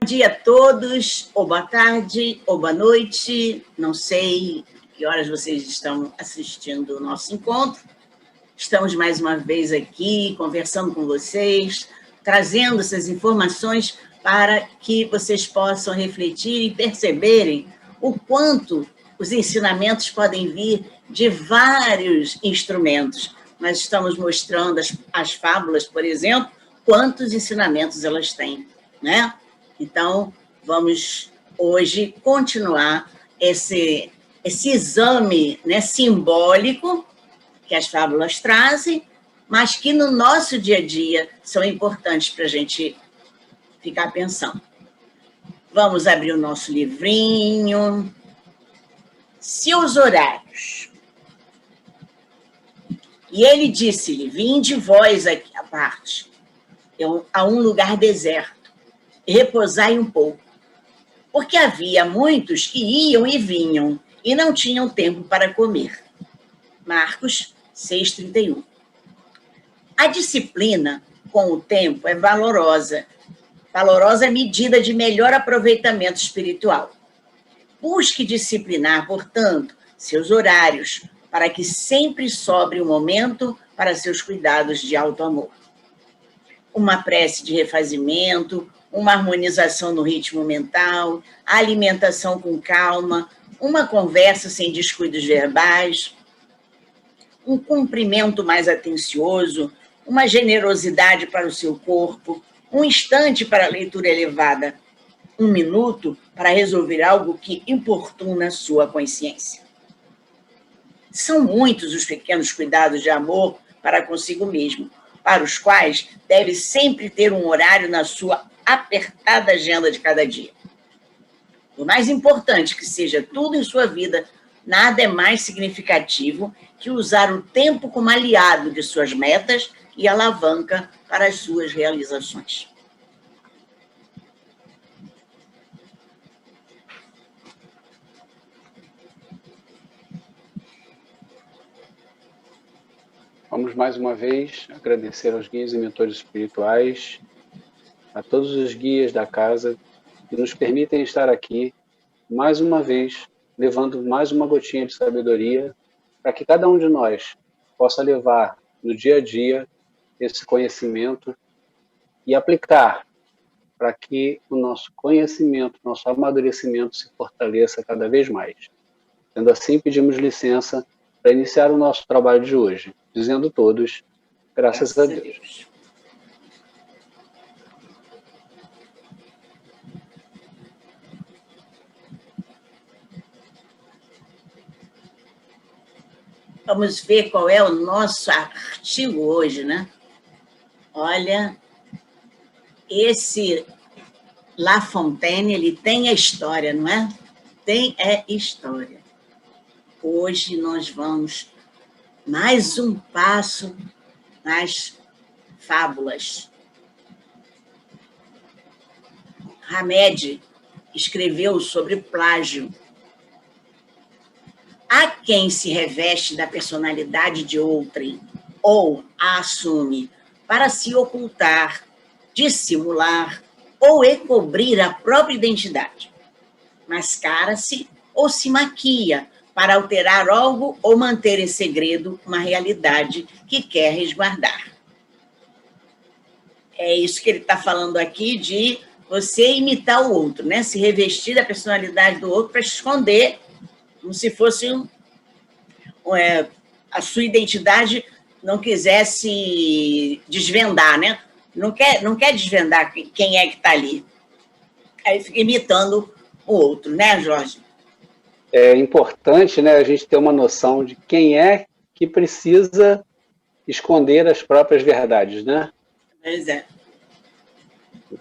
Bom dia a todos, ou boa tarde, ou boa noite. Não sei que horas vocês estão assistindo o nosso encontro. Estamos mais uma vez aqui conversando com vocês, trazendo essas informações para que vocês possam refletir e perceberem o quanto os ensinamentos podem vir de vários instrumentos. Nós estamos mostrando as fábulas, por exemplo, quantos ensinamentos elas têm, né? Então, vamos hoje continuar esse exame, né, simbólico que as fábulas trazem, mas que no nosso dia a dia são importantes para a gente ficar pensando. Vamos abrir o nosso livrinho. Seus horários. E ele disse-lhe: vinde vós aqui à parte, a um lugar deserto, e repousai um pouco, porque havia muitos que iam e vinham, e não tinham tempo para comer. Marcos 6,31. A disciplina, com o tempo, é valorosa. Valorosa medida de melhor aproveitamento espiritual. Busque disciplinar, portanto, seus horários, para que sempre sobre um momento para seus cuidados de alto amor. Uma prece de refazimento, uma harmonização no ritmo mental, a alimentação com calma, uma conversa sem descuidos verbais, um cumprimento mais atencioso, uma generosidade para o seu corpo, um instante para a leitura elevada, 1 minuto para resolver algo que importuna sua consciência. São muitos os pequenos cuidados de amor para consigo mesmo, para os quais deve sempre ter um horário na sua apertada agenda de cada dia. Por mais importante que seja tudo em sua vida, nada é mais significativo que usar o tempo como aliado de suas metas e alavanca para as suas realizações. Vamos mais uma vez agradecer aos guias e mentores espirituais, a todos os guias da casa que nos permitem estar aqui mais uma vez, levando mais uma gotinha de sabedoria para que cada um de nós possa levar no dia a dia esse conhecimento e aplicar para que o nosso conhecimento, nosso amadurecimento se fortaleça cada vez mais. Sendo assim, pedimos licença para iniciar o nosso trabalho de hoje, dizendo todos, graças a Deus. Vamos ver qual é o nosso artigo hoje, né? Olha, esse La Fontaine, ele tem a história, não é? Tem história. Hoje nós vamos mais um passo nas fábulas. Hamed escreveu sobre plágio. Há quem se reveste da personalidade de outrem ou a assume para se ocultar, dissimular ou encobrir a própria identidade. Mascara-se ou se maquia para alterar algo ou manter em segredo uma realidade que quer resguardar. É isso que ele está falando aqui de você imitar o outro, né? Se revestir da personalidade do outro para esconder, como se fosse a sua identidade não quisesse desvendar, né? Não quer desvendar quem é que está ali. Aí fica imitando o outro, né, Jorge? É importante, né, a gente ter uma noção de quem é que precisa esconder as próprias verdades, né? Pois é.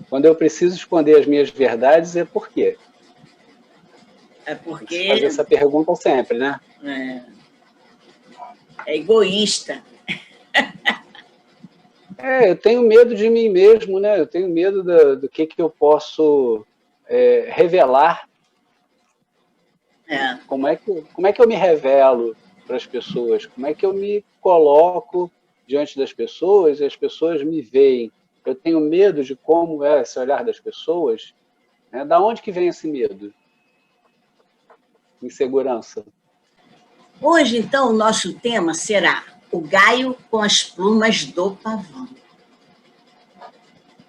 Quando eu preciso esconder as minhas verdades, é por quê? É porque... Tem que fazer essa pergunta sempre, né? É egoísta. Eu tenho medo de mim mesmo, né? Eu tenho medo do que eu posso revelar. Como é que eu me revelo para as pessoas? Como é que eu me coloco diante das pessoas e as pessoas me veem? Eu tenho medo de como é esse olhar das pessoas. Né? Da onde que vem esse medo? Insegurança. Hoje, então, o nosso tema será o gaio com as plumas do pavão.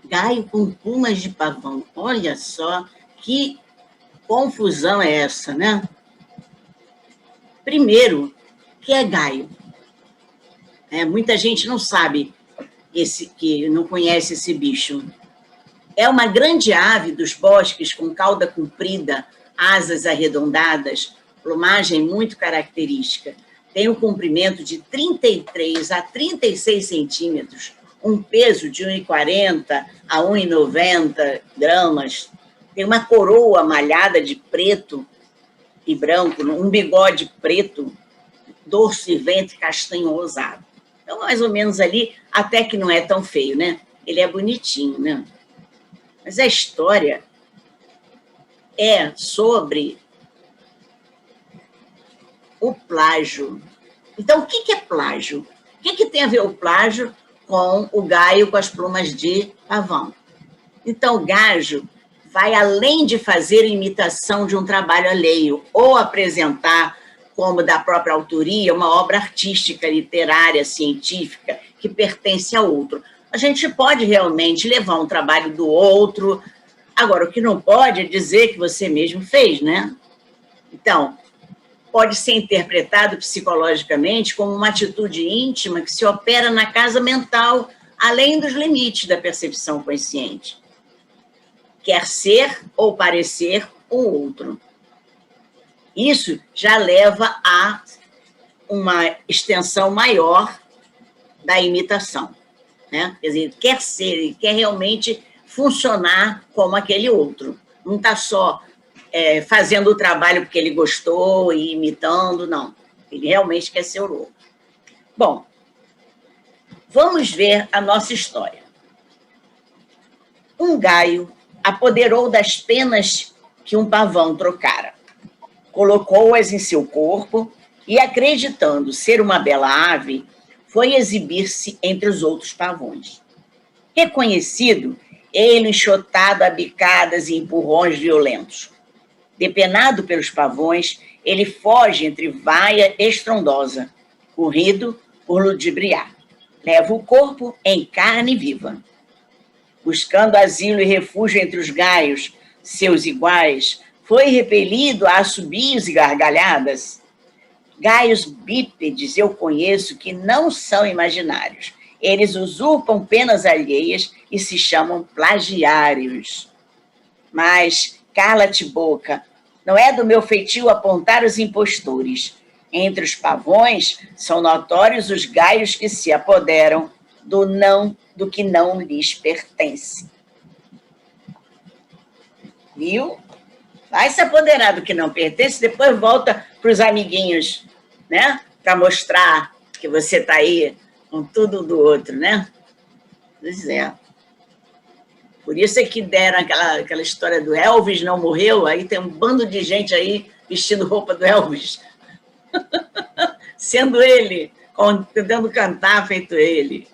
Gaio com plumas de pavão. Olha só que confusão é essa, né? Primeiro, o que é gaio? Muita gente não sabe, que não conhece esse bicho. É uma grande ave dos bosques com cauda comprida, asas arredondadas, plumagem muito característica. Tem um comprimento de 33 a 36 centímetros, um peso de 1,40 a 1,90 gramas. Tem uma coroa malhada de preto e branco, um bigode preto, dorso e ventre castanho rosado. Então, mais ou menos ali, até que não é tão feio, né? Ele é bonitinho, né? Mas a história é sobre o plágio. Então, o que é plágio? O que tem a ver o plágio com o gaio com as plumas de pavão? Então, o gajo vai além de fazer imitação de um trabalho alheio ou apresentar, como da própria autoria, uma obra artística, literária, científica, que pertence a outro. A gente pode realmente levar um trabalho do outro. Agora, o que não pode é dizer que você mesmo fez, né? Então, pode ser interpretado psicologicamente como uma atitude íntima que se opera na casa mental, além dos limites da percepção consciente. Quer ser ou parecer o outro. Isso já leva a uma extensão maior da imitação, né? Quer dizer, quer ser, ele quer realmente funcionar como aquele outro. Não está só fazendo o trabalho porque ele gostou e imitando, não. Ele realmente quer ser o outro. Bom, vamos ver a nossa história. Um gaio apoderou das penas que um pavão trocara. Colocou-as em seu corpo e, acreditando ser uma bela ave, foi exibir-se entre os outros pavões. Reconhecido, ele enxotado a bicadas e empurrões violentos. Depenado pelos pavões, ele foge entre vaia estrondosa, corrido por ludibriar. Leva o corpo em carne viva. Buscando asilo e refúgio entre os gaios, seus iguais, foi repelido a assobios e gargalhadas. Gaios bípedes eu conheço que não são imaginários. Eles usurpam penas alheias e se chamam plagiários. Mas, cala-te boca, não é do meu feitio apontar os impostores. Entre os pavões são notórios os gaios que se apoderam do que não lhes pertence. Viu? Vai se apoderar do que não pertence, depois volta para os amiguinhos, né? Para mostrar que você está aí com tudo do outro, né? Pois é. Por isso é que deram aquela história do Elvis não morreu, aí tem um bando de gente aí vestindo roupa do Elvis. Sendo ele, tentando cantar feito ele.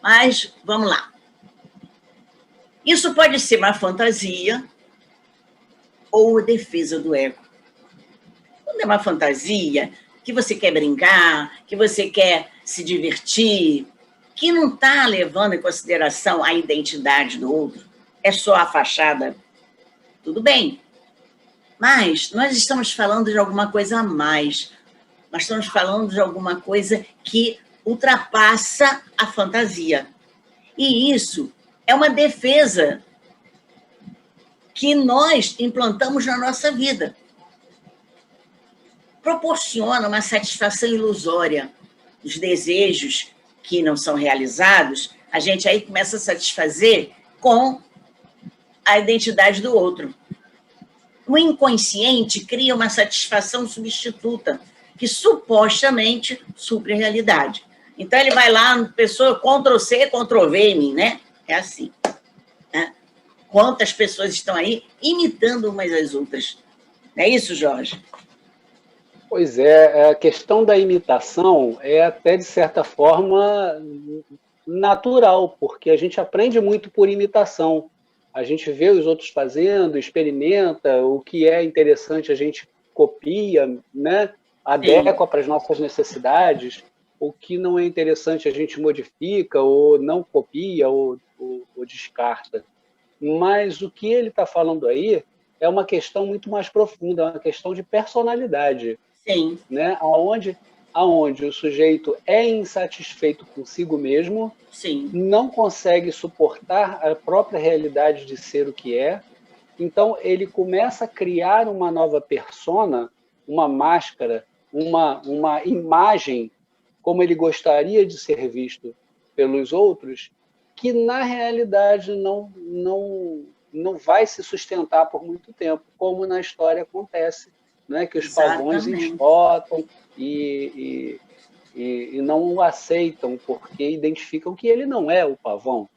Mas, vamos lá. Isso pode ser uma fantasia ou defesa do ego. Quando é uma fantasia, que você quer brincar, que você quer se divertir, que não está levando em consideração a identidade do outro, é só a fachada, tudo bem. Mas nós estamos falando de alguma coisa a mais. Nós estamos falando de alguma coisa que ultrapassa a fantasia. E isso é uma defesa que nós implantamos na nossa vida. Proporciona uma satisfação ilusória. Os desejos que não são realizados, a gente aí começa a satisfazer com a identidade do outro. O inconsciente cria uma satisfação substituta, que supostamente supre a realidade. Então, ele vai lá, pessoa, Ctrl-C, Ctrl-V em mim, né? É assim. Né? Quantas pessoas estão aí imitando umas às outras. Não é isso, Jorge? Pois é, a questão da imitação é até, de certa forma, natural, porque a gente aprende muito por imitação. A gente vê os outros fazendo, experimenta, o que é interessante a gente copia, né? Adequa para as nossas necessidades, o que não é interessante a gente modifica, ou não copia, ou descarta. Mas o que ele está falando aí é uma questão muito mais profunda, é uma questão de personalidade. Sim. Né? Aonde o sujeito é insatisfeito consigo mesmo, sim, não consegue suportar a própria realidade de ser o que é, então ele começa a criar uma nova persona, uma máscara, uma imagem como ele gostaria de ser visto pelos outros, que na realidade não vai se sustentar por muito tempo, como na história acontece, né? Que os pavões enxotam e não o aceitam, porque identificam que ele não é o pavão.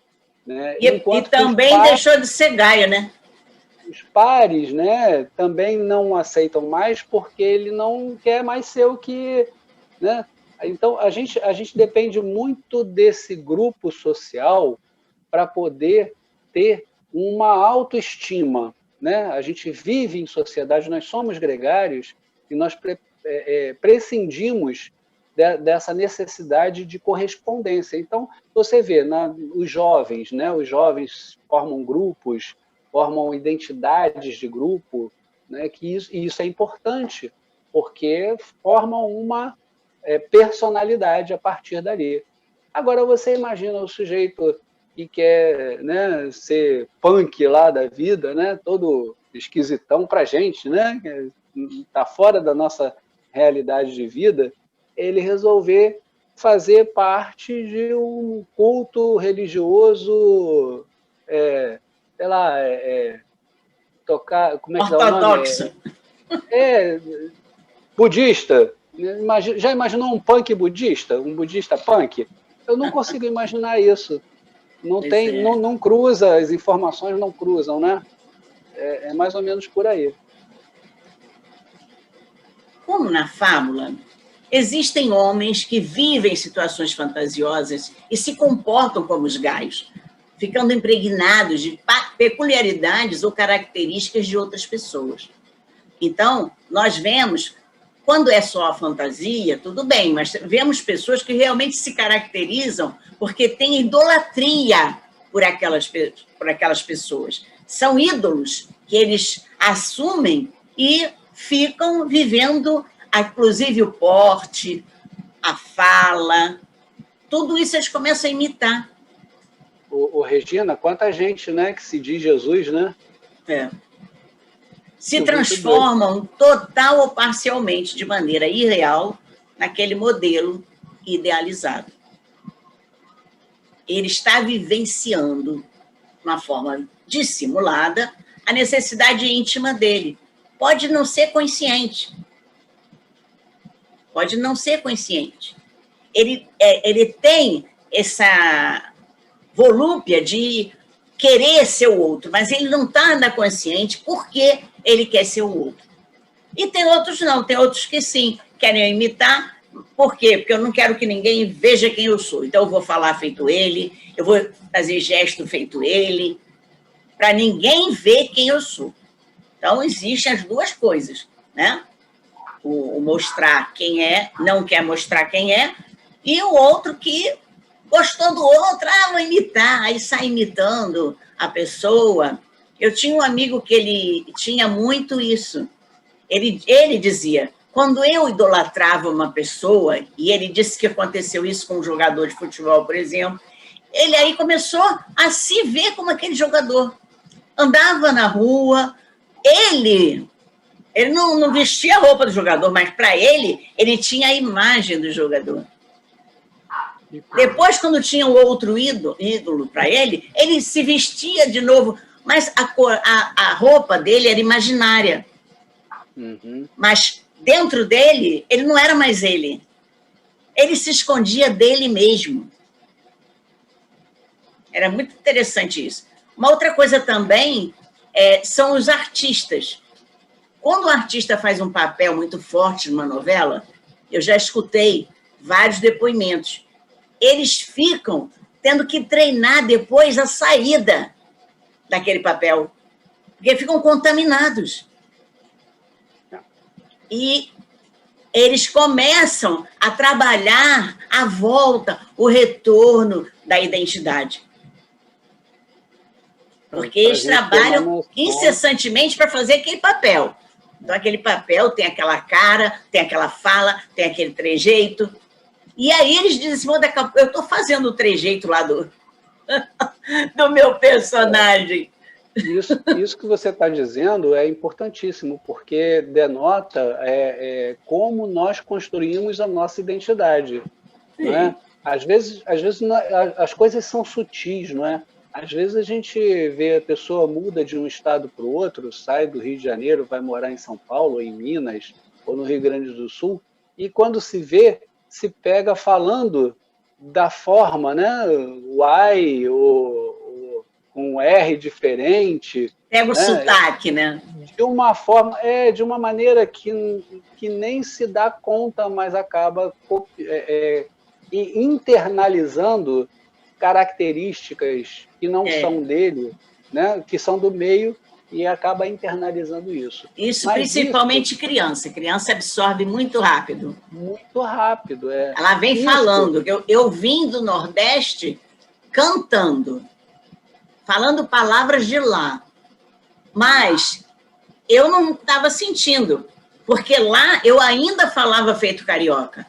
Né? E também deixou de ser Gaia, né? Os pares, né, também não aceitam mais porque ele não quer mais ser o que... Né? Então, a gente depende muito desse grupo social para poder ter uma autoestima. Né? A gente vive em sociedade, nós somos gregários e nós prescindimos dessa necessidade de correspondência. Então, você vê, os jovens, né? Os jovens formam grupos, formam identidades de grupo, né? E isso é importante, porque formam uma personalidade a partir dali. Agora, você imagina o sujeito que quer, né, ser punk lá da vida, né? Todo esquisitão para a gente, né? Está fora da nossa realidade de vida, ele resolver fazer parte de um culto religioso, sei lá, tocar, como é que é o nome? Ortodoxo. Budista. Já imaginou um punk budista? Um budista punk? Eu não consigo imaginar isso. Não cruza, as informações não cruzam, né? É mais ou menos por aí. Como na fábula, existem homens que vivem situações fantasiosas e se comportam como os gaios, ficando impregnados de peculiaridades ou características de outras pessoas. Então, nós vemos, quando é só a fantasia, tudo bem, mas vemos pessoas que realmente se caracterizam porque têm idolatria por aquelas pessoas. São ídolos que eles assumem e ficam vivendo, inclusive o porte, a fala, tudo isso eles começam a imitar. Regina, quanta gente, né, que se diz Jesus, né? Se transformam total ou parcialmente, de maneira irreal, naquele modelo idealizado. Ele está vivenciando, de uma forma dissimulada, a necessidade íntima dele. Pode não ser consciente. Pode não ser consciente. Ele tem essa volúpia de querer ser o outro, mas ele não está ainda consciente porque ele quer ser o outro. E tem outros não, tem outros que sim, querem imitar. Por quê? Porque eu não quero que ninguém veja quem eu sou. Então eu vou falar feito ele, eu vou fazer gesto feito ele, para ninguém ver quem eu sou. Então existem as duas coisas, né? O mostrar quem é, não quer mostrar quem é, e o outro que gostou do outro, vou imitar, aí sai imitando a pessoa. Eu tinha um amigo que ele tinha muito isso. Ele dizia, quando eu idolatrava uma pessoa, e ele disse que aconteceu isso com um jogador de futebol, por exemplo, ele aí começou a se ver como aquele jogador. Andava na rua, ele não vestia a roupa do jogador, mas para ele tinha a imagem do jogador. Depois, quando tinha um outro ídolo para ele se vestia de novo, mas a roupa dele era imaginária. Uhum. Mas dentro dele, ele não era mais ele. Ele se escondia dele mesmo. Era muito interessante isso. Uma outra coisa também são os artistas. Quando o artista faz um papel muito forte numa novela, eu já escutei vários depoimentos, eles ficam tendo que treinar depois a saída. daquele papel, porque ficam contaminados. E eles começam a trabalhar a volta, o retorno da identidade. Porque eles trabalham incessantemente para fazer aquele papel. Então, aquele papel tem aquela cara, tem aquela fala, tem aquele trejeito. E aí eles dizem assim, eu estou fazendo o trejeito lá do meu personagem. Isso que você está dizendo é importantíssimo, porque denota como nós construímos a nossa identidade. Não é? Às vezes as coisas são sutis, não é? Às vezes a gente vê a pessoa muda de um estado para o outro, sai do Rio de Janeiro, vai morar em São Paulo, ou em Minas, ou no Rio Grande do Sul, e quando se vê, se pega falando da forma, né? O ai, com um R diferente. Pega o sotaque, né? De uma forma, de uma maneira que nem se dá conta, mas acaba internalizando características que não são dele, né? Que são do meio, e acaba internalizando isso. Isso principalmente criança. Criança absorve muito rápido. Muito rápido, Ela vem falando. Eu vim do Nordeste cantando, falando palavras de lá. Mas eu não estava sentindo, porque lá eu ainda falava feito carioca.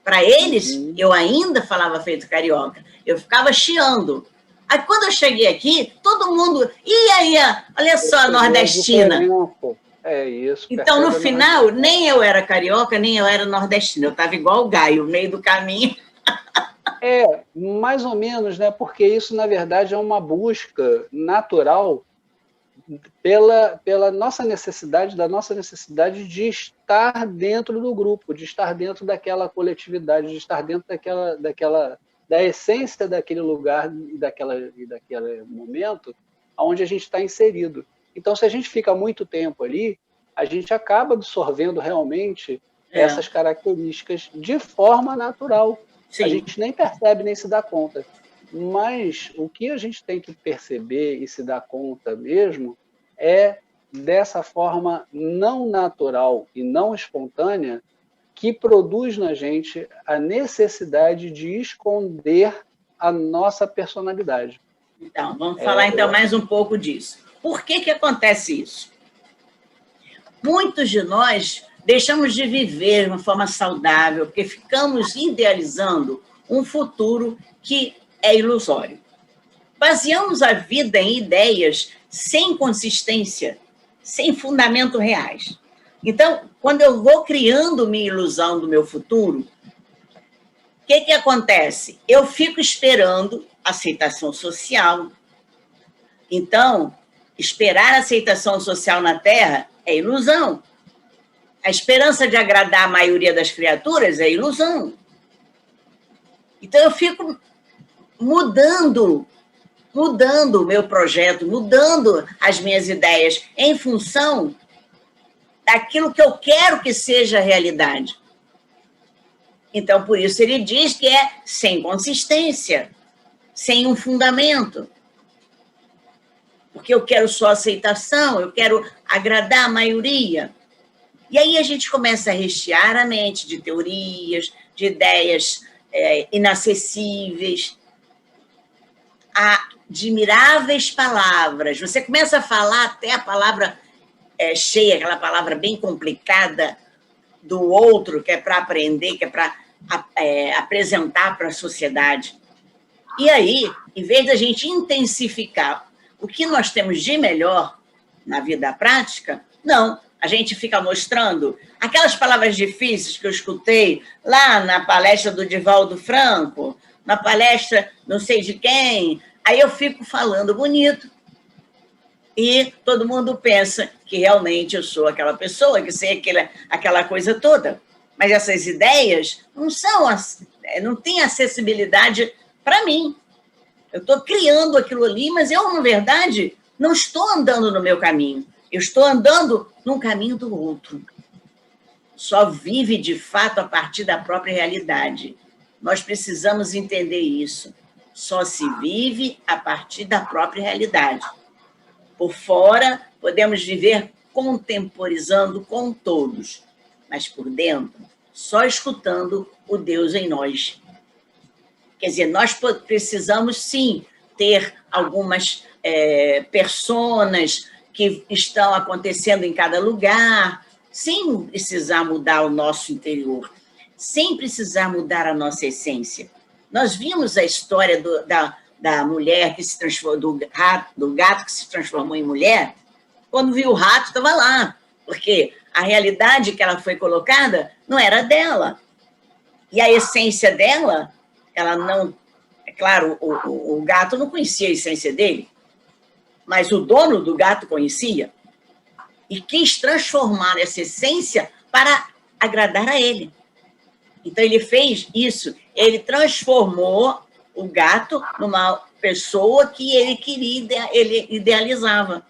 Para eles, eu ainda falava feito carioca. Eu ficava chiando. Aí, quando eu cheguei aqui, todo mundo... E aí, olha só a nordestina. É isso. Então, no final, nem eu era carioca, nem eu era nordestina. Eu estava igual o Gaio, no meio do caminho. Mais ou menos, né? Porque isso, na verdade, é uma busca natural pela nossa necessidade, de estar dentro do grupo, de estar dentro daquela coletividade, de estar dentro da essência daquele lugar e daquele momento onde a gente está inserido. Então, se a gente fica muito tempo ali, a gente acaba absorvendo realmente essas características de forma natural. Sim. A gente nem percebe, nem se dá conta. Mas o que a gente tem que perceber e se dar conta mesmo é dessa forma não natural e não espontânea que produz na gente a necessidade de esconder a nossa personalidade. Então, vamos falar mais um pouco disso. Por que acontece isso? Muitos de nós deixamos de viver de uma forma saudável, porque ficamos idealizando um futuro que é ilusório. Baseamos a vida em ideias sem consistência, sem fundamento reais. Então, quando eu vou criando minha ilusão do meu futuro, o que acontece? Eu fico esperando aceitação social. Então, esperar aceitação social na Terra é ilusão. A esperança de agradar a maioria das criaturas é ilusão. Então, eu fico mudando o meu projeto, mudando as minhas ideias em função daquilo que eu quero que seja a realidade. Então, por isso ele diz que é sem consistência, sem um fundamento. Porque eu quero só aceitação, eu quero agradar a maioria. E aí a gente começa a rechear a mente de teorias, de ideias inacessíveis, admiráveis palavras. Você começa a falar até a palavra cheia, aquela palavra bem complicada do outro, que é para aprender, que é para apresentar para a sociedade. E aí, em vez da gente intensificar o que nós temos de melhor na vida prática, não, a gente fica mostrando aquelas palavras difíceis que eu escutei lá na palestra do Divaldo Franco, na palestra não sei de quem, aí eu fico falando bonito e todo mundo pensa que realmente eu sou aquela pessoa, que sei aquela coisa toda. Mas essas ideias não têm acessibilidade para mim. Eu estou criando aquilo ali, mas eu, na verdade, não estou andando no meu caminho. Eu estou andando num caminho do outro. Só vive, de fato, a partir da própria realidade. Nós precisamos entender isso. Só se vive a partir da própria realidade. Por fora, podemos viver contemporizando com todos, mas por dentro, só escutando o Deus em nós. Quer dizer, nós precisamos, sim, ter algumas personas que estão acontecendo em cada lugar, sem precisar mudar o nosso interior, sem precisar mudar a nossa essência. Nós vimos a história da mulher que se transformou, do gato que se transformou em mulher. Quando viu o rato, estava lá, porque a realidade que ela foi colocada não era dela. E a essência dela, ela não... É claro, o gato não conhecia a essência dele, mas o dono do gato conhecia e quis transformar essa essência para agradar a ele. Então, ele fez isso, ele transformou o gato numa pessoa que ele queria, ele idealizava.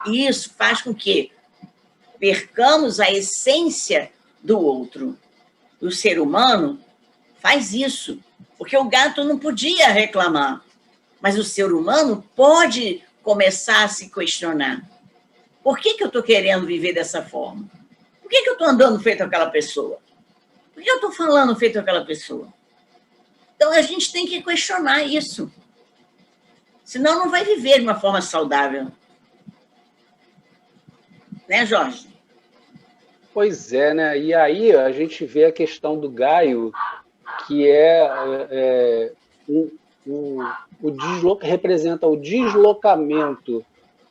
E isso faz com que percamos a essência do outro. O ser humano faz isso, porque o gato não podia reclamar, mas o ser humano pode começar a se questionar. Por que eu estou querendo viver dessa forma? Por que eu estou andando feito aquela pessoa? Por que eu estou falando feito aquela pessoa? Então, a gente tem que questionar isso. Senão, não vai viver de uma forma saudável. Né, Jorge? Pois é, né? E aí a gente vê a questão do Gaio, que representa o deslocamento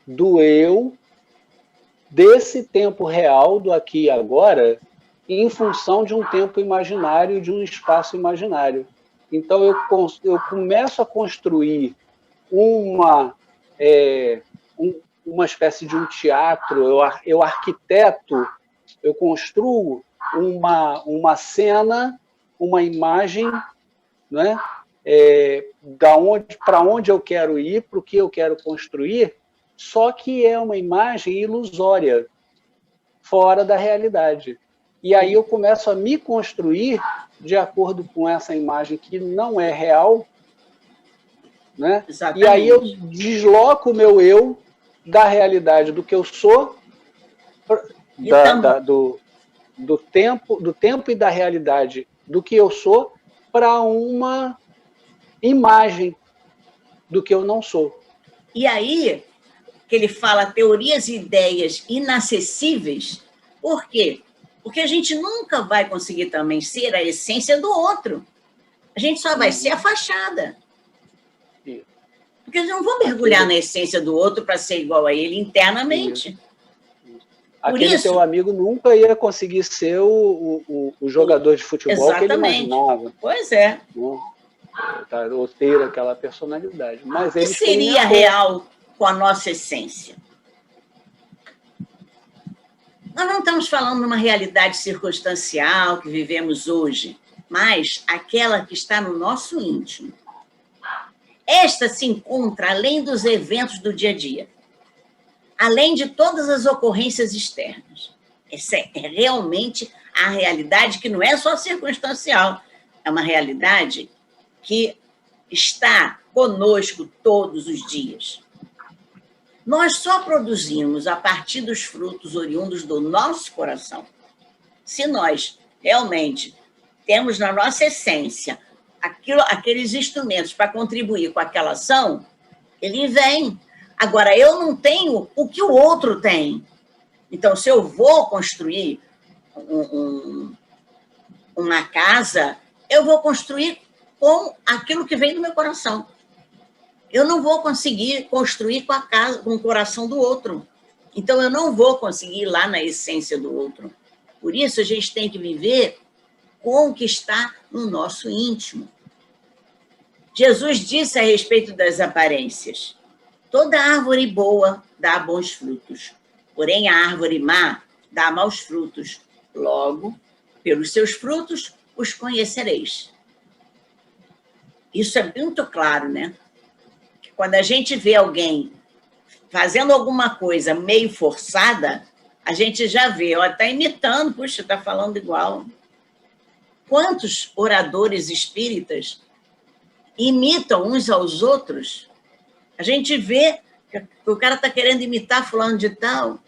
do eu desse tempo real, do aqui e agora, em função de um tempo imaginário, de um espaço imaginário. Então, eu começo a construir uma espécie de um teatro, eu arquiteto, eu construo uma cena, uma imagem, né? Para onde eu quero ir, para o que eu quero construir, só que é uma imagem ilusória, fora da realidade. E aí eu começo a me construir de acordo com essa imagem que não é real, né? E aí eu desloco o meu eu da realidade do que eu sou, do tempo e da realidade do que eu sou, para uma imagem do que eu não sou. E aí que ele fala teorias e ideias inacessíveis, por quê? Porque a gente nunca vai conseguir também ser a essência do outro. A gente só vai ser a fachada. Porque eu não vou mergulhar na essência do outro para ser igual a ele internamente. Aquele teu amigo nunca ia conseguir ser o jogador de futebol que ele imaginava. Pois é. Ou ter aquela personalidade. Mas o que seria real com a nossa essência? Nós não estamos falando de uma realidade circunstancial que vivemos hoje, mas aquela que está no nosso íntimo. Esta se encontra além dos eventos do dia a dia, além de todas as ocorrências externas. Essa é realmente a realidade que não é só circunstancial, é uma realidade que está conosco todos os dias. Nós só produzimos a partir dos frutos oriundos do nosso coração. Se nós realmente temos na nossa essência aqueles instrumentos para contribuir com aquela ação, ele vem. Agora, eu não tenho o que o outro tem. Então, se eu vou construir uma casa, eu vou construir com aquilo que vem do meu coração. Eu não vou conseguir construir com a casa, com o coração do outro. Então, eu não vou conseguir ir lá na essência do outro. Por isso, a gente tem que viver com o que está no nosso íntimo. Jesus disse a respeito das aparências: toda árvore boa dá bons frutos, porém a árvore má dá maus frutos. Logo, pelos seus frutos os conhecereis. Isso é muito claro, né? Quando a gente vê alguém fazendo alguma coisa meio forçada, a gente já vê, ó, está imitando, puxa, está falando igual. Quantos oradores espíritas imitam uns aos outros? A gente vê O cara está querendo imitar fulano de tal.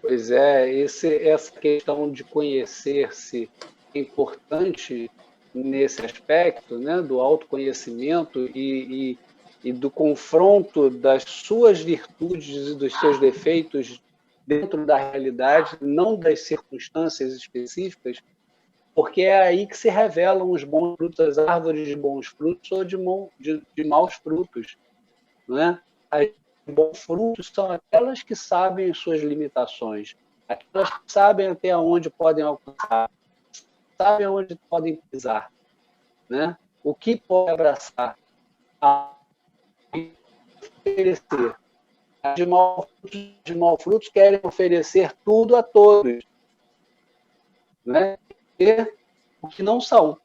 Pois é, essa questão de conhecer-se é importante nesse aspecto, né, do autoconhecimento e do confronto das suas virtudes e dos seus defeitos dentro da realidade, não das circunstâncias específicas, porque é aí que se revelam os bons frutos, as árvores de bons frutos ou de maus frutos, não é? As bons frutos são aquelas que sabem as suas limitações, aquelas que sabem até onde podem alcançar, sabem onde podem pisar, né? O que pode abraçar, a oferecer. As de mau frutos querem oferecer tudo a todos, né? E o que não são,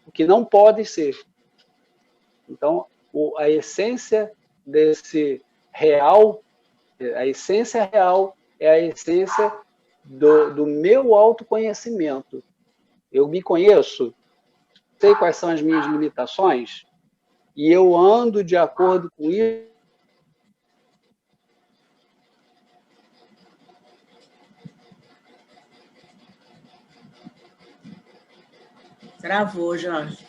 o que não pode ser. Então, a essência desse real, a essência real é a essência do meu autoconhecimento. Eu me conheço, sei quais são as minhas limitações, e eu ando de acordo com isso. Travou, Jorge.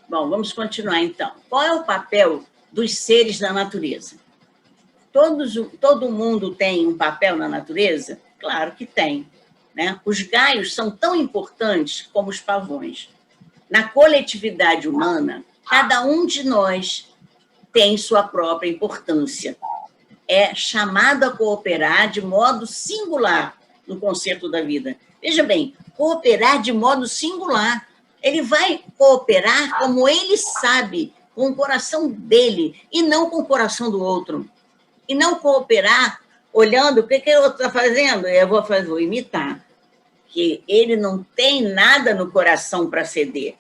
Bom, vamos continuar então. Qual é o papel dos seres na natureza? Todo mundo tem um papel na natureza? Claro que tem, né? Os gaios são tão importantes como os pavões. Na coletividade humana, cada um de nós tem sua própria importância. É chamado a cooperar de modo singular no concerto da vida. Veja bem, cooperar de modo singular. Ele vai cooperar como ele sabe, com o coração dele, e não com o coração do outro. E não cooperar olhando o que o outro está fazendo, eu vou imitar. Que ele não tem nada no coração para ceder.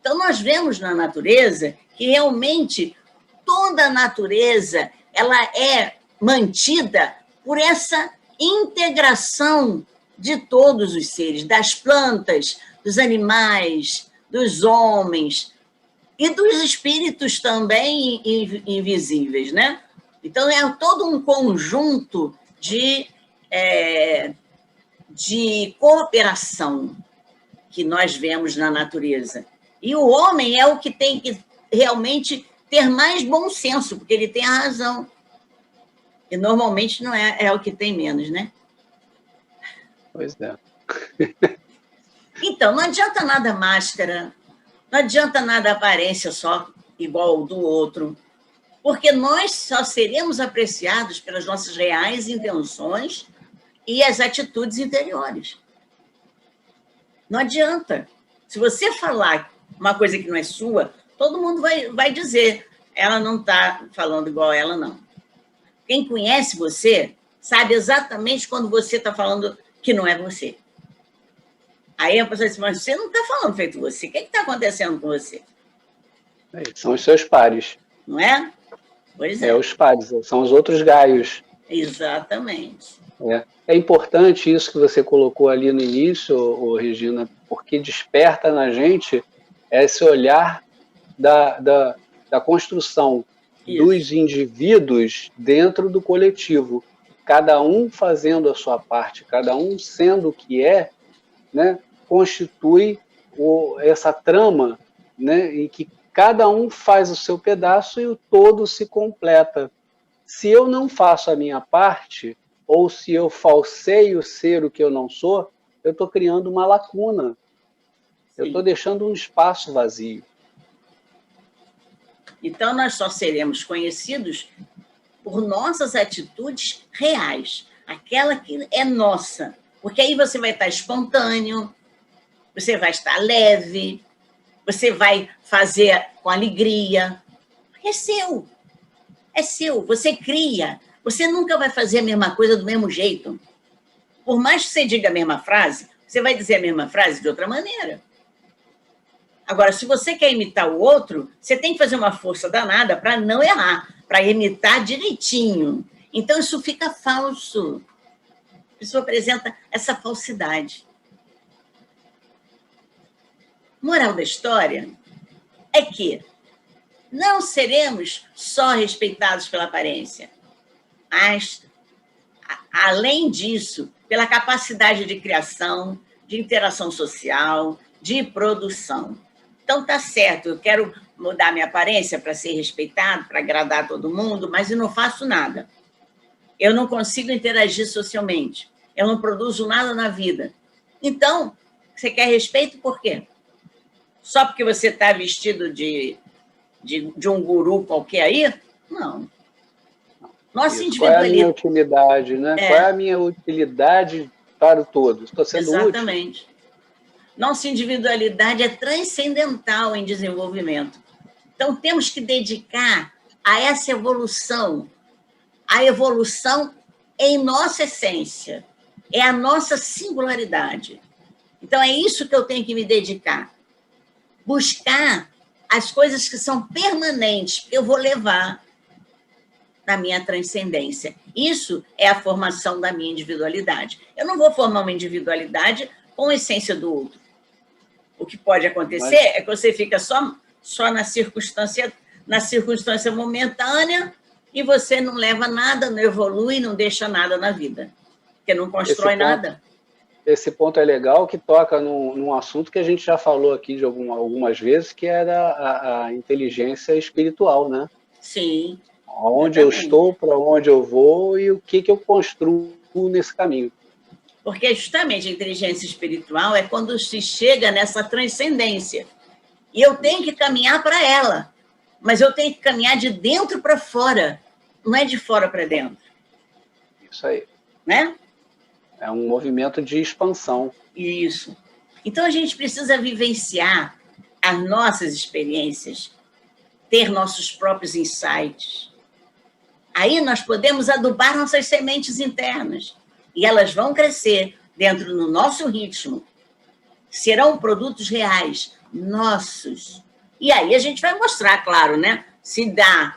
Então, nós vemos na natureza que realmente toda a natureza ela é mantida por essa integração de todos os seres, das plantas, dos animais, dos homens e dos espíritos também invisíveis, né? Então, é todo um conjunto de cooperação que nós vemos na natureza. E o homem é o que tem que realmente ter mais bom senso, porque ele tem a razão. E normalmente não é o que tem menos, né? Pois é. Então, não adianta nada máscara, não adianta nada aparência só igual ao do outro, porque nós só seremos apreciados pelas nossas reais intenções e as atitudes interiores. Não adianta. Se você falar uma coisa que não é sua, todo mundo vai dizer, ela não está falando igual ela, não. Quem conhece você sabe exatamente quando você está falando que não é você. Aí a pessoa diz, mas você não está falando feito você. O que está acontecendo com você? São os seus pares. Não é? Pois é. É, os pares, são os outros gaios. Exatamente. É importante isso que você colocou ali no início, Regina, porque desperta na gente esse olhar da construção dos indivíduos dentro do coletivo. Cada um fazendo a sua parte, cada um sendo o que é, né, constitui essa trama, né, em que cada um faz o seu pedaço e o todo se completa. Se eu não faço a minha parte, ou se eu falseio ser o que eu não sou, eu estou criando uma lacuna. Sim. Eu estou deixando um espaço vazio. Então, nós só seremos conhecidos por nossas atitudes reais, aquela que é nossa. Porque aí você vai estar espontâneo, você vai estar leve, você vai fazer com alegria. É seu. É seu. Você cria. Você nunca vai fazer a mesma coisa do mesmo jeito. Por mais que você diga a mesma frase, você vai dizer a mesma frase de outra maneira. Agora, se você quer imitar o outro, você tem que fazer uma força danada para não errar, para imitar direitinho. Então, isso fica falso. pessoa apresenta essa falsidade. Moral da história é que não seremos só respeitados pela aparência, mas, além disso, pela capacidade de criação, de interação social, de produção. Então, tá certo, eu quero mudar minha aparência para ser respeitado, para agradar todo mundo, mas eu não faço nada. Eu não consigo interagir socialmente. Eu não produzo nada na vida. Então, você quer respeito por quê? Só porque você está vestido de um guru qualquer aí? Não. Nossa individualidade. Qual é a minha utilidade, né? Qual é a minha utilidade para o todo? Estou sendo útil? Exatamente. Nossa individualidade é transcendental em desenvolvimento. Então, temos que dedicar a essa evolução, a evolução em nossa essência, é a nossa singularidade. Então, é isso que eu tenho que me dedicar. Buscar as coisas que são permanentes, que eu vou levar na minha transcendência. Isso é a formação da minha individualidade. Eu não vou formar uma individualidade com a essência do outro. O que pode acontecer é que você fica só na circunstância momentânea e você não leva nada, não evolui, não deixa nada na vida, porque não constrói nada. Esse ponto é legal, que toca num assunto que a gente já falou aqui de algumas vezes, que era a inteligência espiritual, né? Sim. Onde eu estou, para onde eu vou e o que eu construo nesse caminho. Porque justamente a inteligência espiritual é quando se chega nessa transcendência. E eu tenho que caminhar para ela, mas eu tenho que caminhar de dentro para fora, não é de fora para dentro. Isso aí. Né? É um movimento de expansão. Isso. Então, a gente precisa vivenciar as nossas experiências, ter nossos próprios insights. Aí nós podemos adubar nossas sementes internas e elas vão crescer dentro do nosso ritmo. Serão produtos reais, nossos. E aí a gente vai mostrar, claro, né? Se dá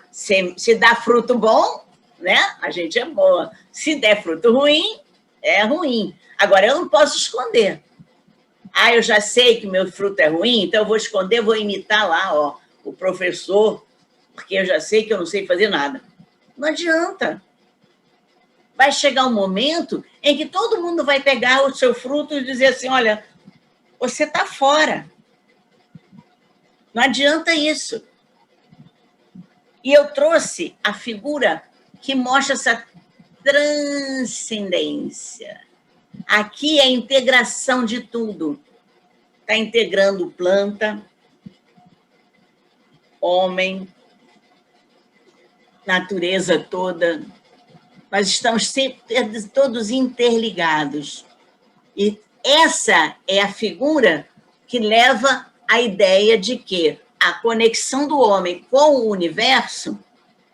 fruto bom, né? A gente é boa. Se der fruto ruim, é ruim. Agora, eu não posso esconder. Eu já sei que meu fruto é ruim, então eu vou esconder, vou imitar lá, o professor, porque eu já sei que eu não sei fazer nada. Não adianta. Vai chegar um momento em que todo mundo vai pegar o seu fruto e dizer assim, olha, você está fora. Não adianta isso. E eu trouxe a figura que mostra essa transcendência. Aqui é a integração de tudo. Está integrando planta, homem, natureza toda. Nós estamos sempre todos interligados. E essa é a figura que leva à ideia de que a conexão do homem com o universo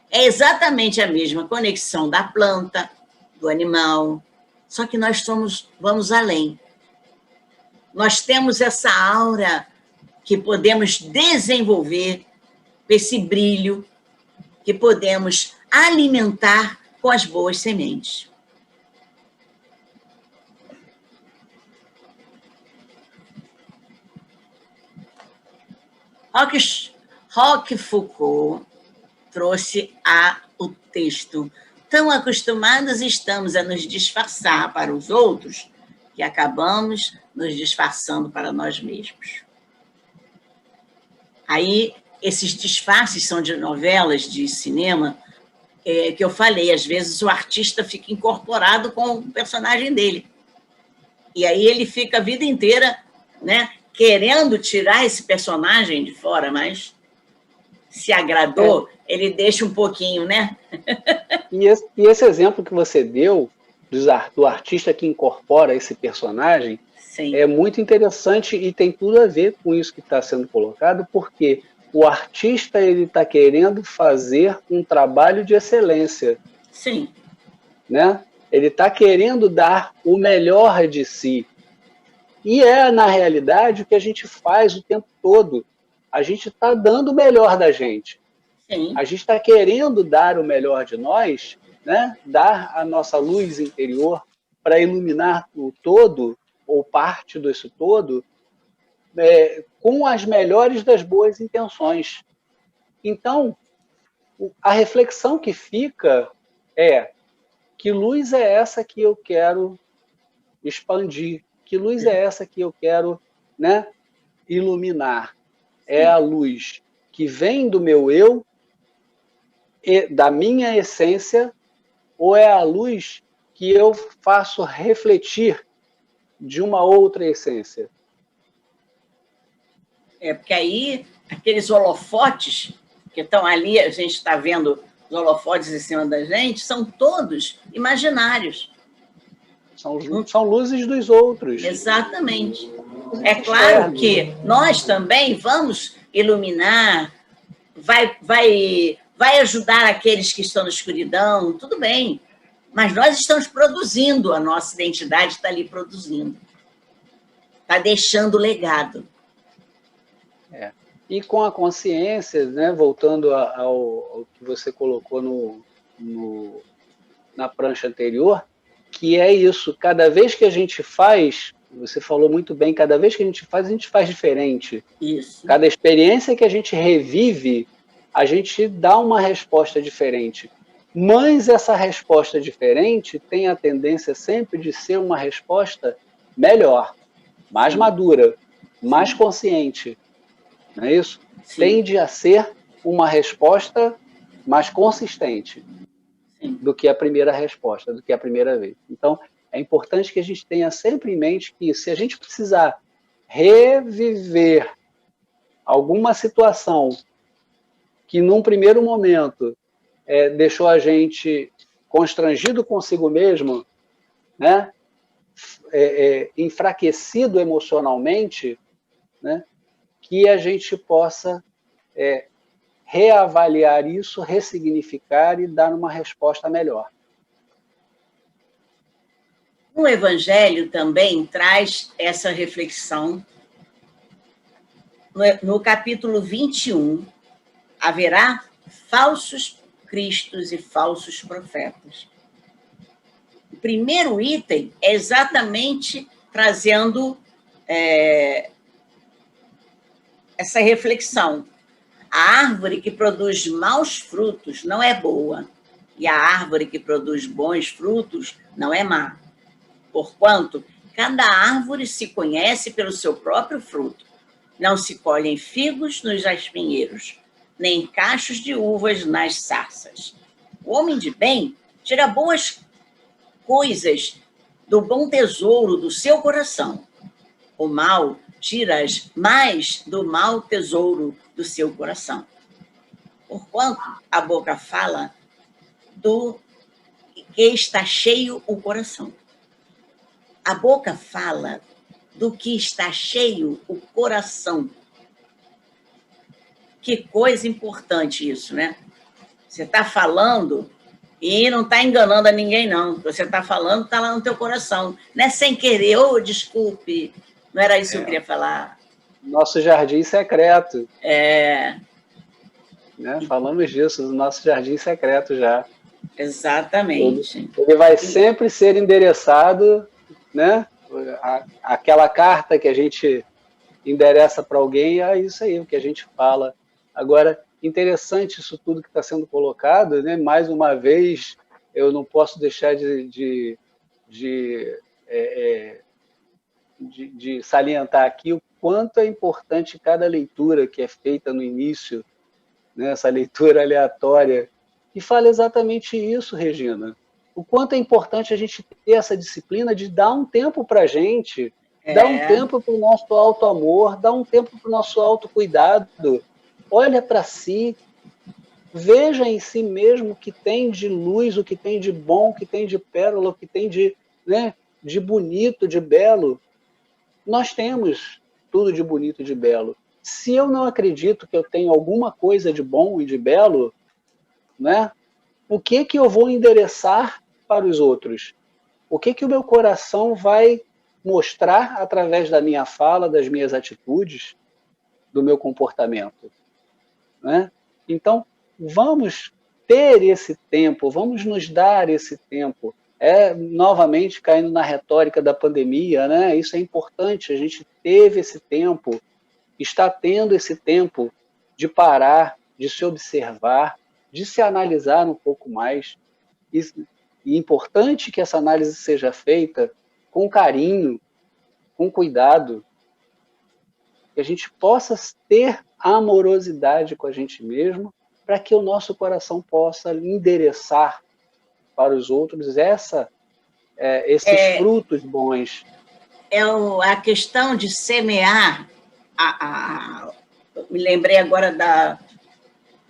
é exatamente a mesma conexão da planta, do animal, só que nós vamos além. Nós temos essa aura que podemos desenvolver, esse brilho que podemos alimentar com as boas sementes. Roquefoucauld trouxe o texto. Tão acostumados estamos a nos disfarçar para os outros que acabamos nos disfarçando para nós mesmos. Aí, esses disfarces são de novelas, de cinema, que eu falei, às vezes o artista fica incorporado com o personagem dele. E aí ele fica a vida inteira, né, querendo tirar esse personagem de fora, mas se agradou, ele deixa um pouquinho, né? E esse exemplo que você deu do artista que incorpora esse personagem, sim, é muito interessante e tem tudo a ver com isso que está sendo colocado, porque o artista está querendo fazer um trabalho de excelência. Sim. Né? Ele está querendo dar o melhor de si. E na realidade, o que a gente faz o tempo todo. A gente está dando o melhor da gente. Sim. A gente está querendo dar o melhor de nós, né? Dar a nossa luz interior, para iluminar o todo, ou parte desse todo, com as melhores das boas intenções. Então, a reflexão que fica é: que luz é essa que eu quero expandir? Que luz é essa que eu quero, né, iluminar? É a luz que vem do meu eu, da minha essência, ou é a luz que eu faço refletir de uma outra essência? Porque aí, aqueles holofotes que estão ali, a gente está vendo os holofotes em cima da gente, são todos imaginários. São luzes dos outros. Exatamente. É claro que nós também vamos iluminar, vai ajudar aqueles que estão na escuridão, tudo bem. Mas nós estamos produzindo, a nossa identidade está ali produzindo. Está deixando legado. E com a consciência, né, voltando ao que você colocou na prancha anterior, que é isso, cada vez que a gente faz, você falou muito bem, cada vez que a gente faz diferente. Isso. Cada experiência que a gente revive, a gente dá uma resposta diferente. Mas essa resposta diferente tem a tendência sempre de ser uma resposta melhor, mais madura, mais consciente. Não é isso? Sim. Tende a ser uma resposta mais consistente do que a primeira resposta, do que a primeira vez. Então, é importante que a gente tenha sempre em mente que, se a gente precisar reviver alguma situação que, num primeiro momento, deixou a gente constrangido consigo mesmo, né? Enfraquecido emocionalmente, né? Que a gente possa reavaliar isso, ressignificar e dar uma resposta melhor. O Evangelho também traz essa reflexão. No capítulo 21, haverá falsos cristos e falsos profetas. O primeiro item é exatamente trazendo essa reflexão. A árvore que produz maus frutos não é boa, e a árvore que produz bons frutos não é má. Porquanto, cada árvore se conhece pelo seu próprio fruto. Não se colhem figos nos espinheiros, nem cachos de uvas nas sarças. O homem de bem tira boas coisas do bom tesouro do seu coração. O mal tira mais do mau tesouro do seu coração. Porquanto a boca fala do que está cheio o coração. A boca fala do que está cheio o coração. Que coisa importante isso, né? Você está falando e não está enganando a ninguém, não. Você está falando, está lá no teu coração. Não é sem querer, desculpe, não era isso que eu queria falar. Nosso jardim secreto. Né? Falamos disso, do nosso jardim secreto já. Exatamente. Ele vai sempre ser endereçado, né? Aquela carta que a gente endereça para alguém, é isso aí, o que a gente fala. Agora, interessante isso tudo que está sendo colocado, né? Mais uma vez, eu não posso deixar de salientar aqui o quanto é importante cada leitura que é feita no início, né? Essa leitura aleatória, que fala exatamente isso, Regina. O quanto é importante a gente ter essa disciplina de dar um tempo para a gente, dar um tempo para o nosso auto-amor, dar um tempo para o nosso autocuidado. Olha para si, veja em si mesmo o que tem de luz, o que tem de bom, o que tem de pérola, o que tem de bonito, de belo. Nós temos tudo de bonito e de belo. Se eu não acredito que eu tenho alguma coisa de bom e de belo, né, o que eu vou endereçar para os outros? O que o meu coração vai mostrar através da minha fala, das minhas atitudes, do meu comportamento? Né? Então, vamos ter esse tempo, vamos nos dar esse tempo. novamente caindo na retórica da pandemia, né? Isso é importante, a gente teve esse tempo, está tendo esse tempo de parar, de se observar, de se analisar um pouco mais. E é importante que essa análise seja feita com carinho, com cuidado, que a gente possa ter amorosidade com a gente mesmo, para que o nosso coração possa endereçar para os outros esses frutos bons. A questão de semear, me lembrei agora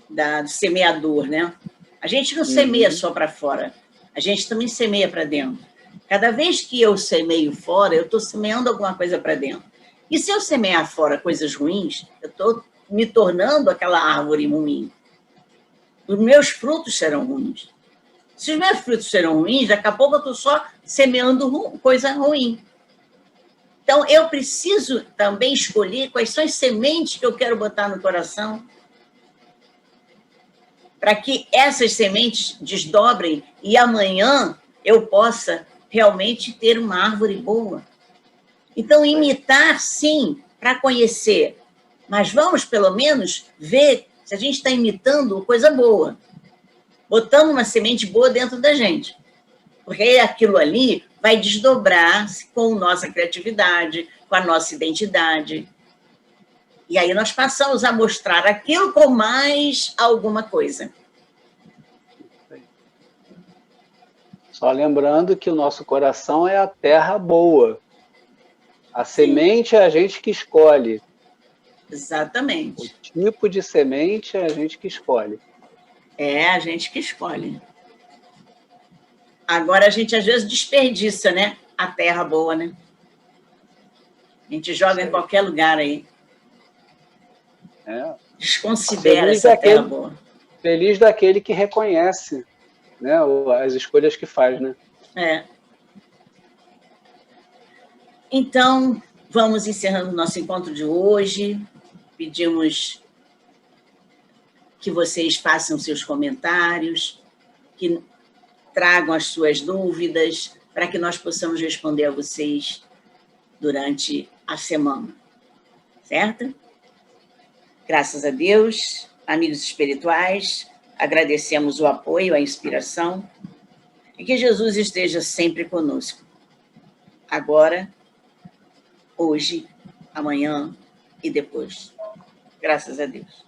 do semeador, né? A gente não semeia só para fora, a gente também semeia para dentro. Cada vez que eu semeio fora, eu estou semeando alguma coisa para dentro. E se eu semear fora coisas ruins, eu estou me tornando aquela árvore ruim. Os meus frutos serão ruins. Se os meus frutos serão ruins, daqui a pouco eu estou só semeando coisa ruim. Então, eu preciso também escolher quais são as sementes que eu quero botar no coração, para que essas sementes desdobrem e amanhã eu possa realmente ter uma árvore boa. Então, imitar, sim, para conhecer, mas vamos, pelo menos, ver se a gente está imitando coisa boa, botando uma semente boa dentro da gente, porque aquilo ali vai desdobrar-se com nossa criatividade, com a nossa identidade. E aí nós passamos a mostrar aquilo com mais alguma coisa. Só lembrando que o nosso coração é a terra boa. A semente é a gente que escolhe. Exatamente. O tipo de semente é a gente que escolhe. É a gente que escolhe. Agora a gente às vezes desperdiça, né? A terra boa, né? A gente joga em qualquer lugar aí. Desconsidera essa terra boa. Feliz daquele que reconhece, né, as escolhas que faz, né? Então, vamos encerrando o nosso encontro de hoje. Pedimos que vocês façam seus comentários, que tragam as suas dúvidas, para que nós possamos responder a vocês durante a semana. Certo? Graças a Deus, amigos espirituais, agradecemos o apoio, a inspiração, e que Jesus esteja sempre conosco. Agora, hoje, amanhã e depois. Graças a Deus.